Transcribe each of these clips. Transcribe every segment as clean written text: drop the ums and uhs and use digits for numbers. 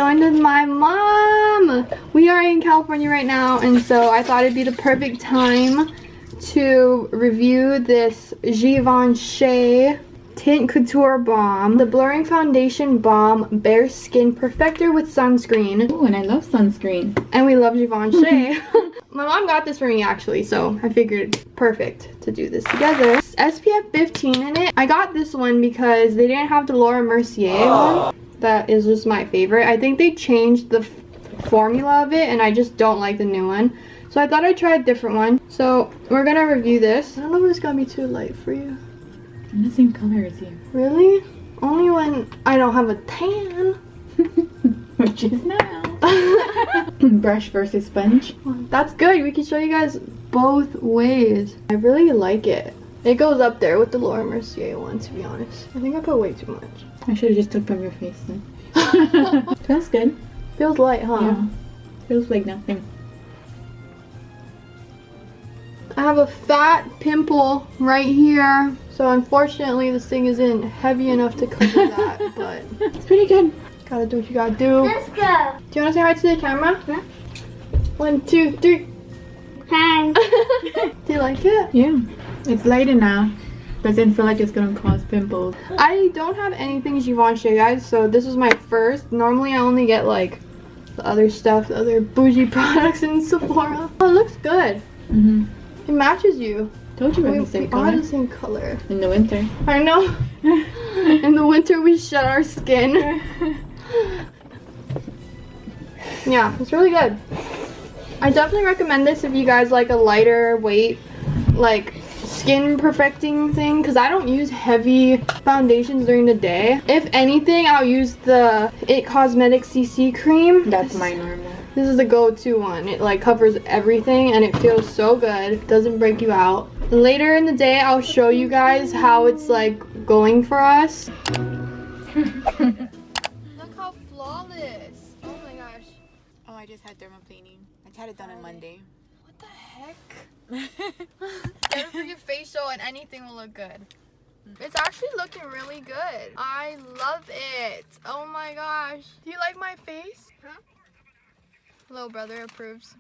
joined with my mom. We are in California right now, and so I thought it'd be the perfect time to review this Givenchy Teint Couture Balm, the Blurring Foundation Balm Bare Skin Perfector with Sunscreen. Oh, and I love sunscreen. And we love Givenchy. My mom got this for me actually, so I figured perfect to do this together. It's SPF 15 in it. I got this one because they didn't have the Laura Mercier one. That is just my favorite. I think they changed the formula of it and I just don't like the new one. So I thought I'd try a different one. So we're gonna review this. I don't know if it's gonna be too light for you. I'm the same color as you. Really? Only when I don't have a tan. Which is now. Brush versus sponge. That's good. We can show you guys both ways. I really like it. It goes up there with the Laura Mercier one, to be honest. I think I put way too much. I should have just took from your face then. Feels good. Feels light, huh? Yeah. Feels like nothing. I have a fat pimple right here. So unfortunately this thing isn't heavy enough to cover that, but it's pretty good. Gotta do what you gotta do. Let's go. Do you wanna say hi to the camera? Yeah. 1, 2, 3. Hi. Do you like it? Yeah. It's light enough. Doesn't feel like it's gonna cause pimples. I don't have anything Givenchy, guys, so this is my first. Normally I only get like the other stuff, the other bougie products in Sephora. Oh, it looks good. It matches you. Told you we're the same We color. are the same color. In the winter. I know. In the winter we shed our skin. Yeah, it's really good. I definitely recommend this if you guys like a lighter weight, like skin perfecting thing, because I don't use heavy foundations during the day. If anything, I'll use the It Cosmetics CC cream. That's my normal. This is the go-to one. It like covers everything and it feels so good. Doesn't break you out. Later in the day, I'll show you guys how it's like going for us. Look how flawless. Oh my gosh. Oh, I just had thermoplaning. I had it done on Monday. What the heck? Get it for your facial and anything will look good. It's actually looking really good. I love it. Oh my gosh. Do you like my face? Huh? Little brother approves.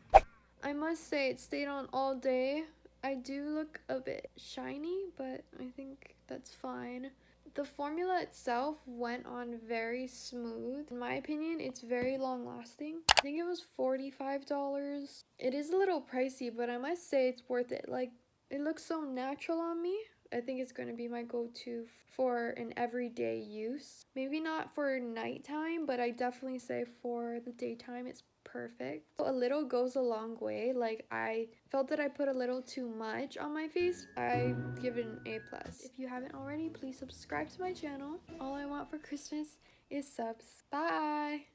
I must say it stayed on all day. I do look a bit shiny, but I think that's fine. The formula itself went on very smooth. In my opinion, it's very long lasting. I think it was $45. It is a little pricey, but I must say it's worth it. Like, it looks so natural on me. I think it's going to be my go-to for an everyday use. Maybe not for nighttime, but I definitely say for the daytime it's perfect. A little goes a long way. Like, I felt that I put a little too much on my face. I give it an A+. If you haven't already, please subscribe to my channel. All I want for Christmas is subs. Bye!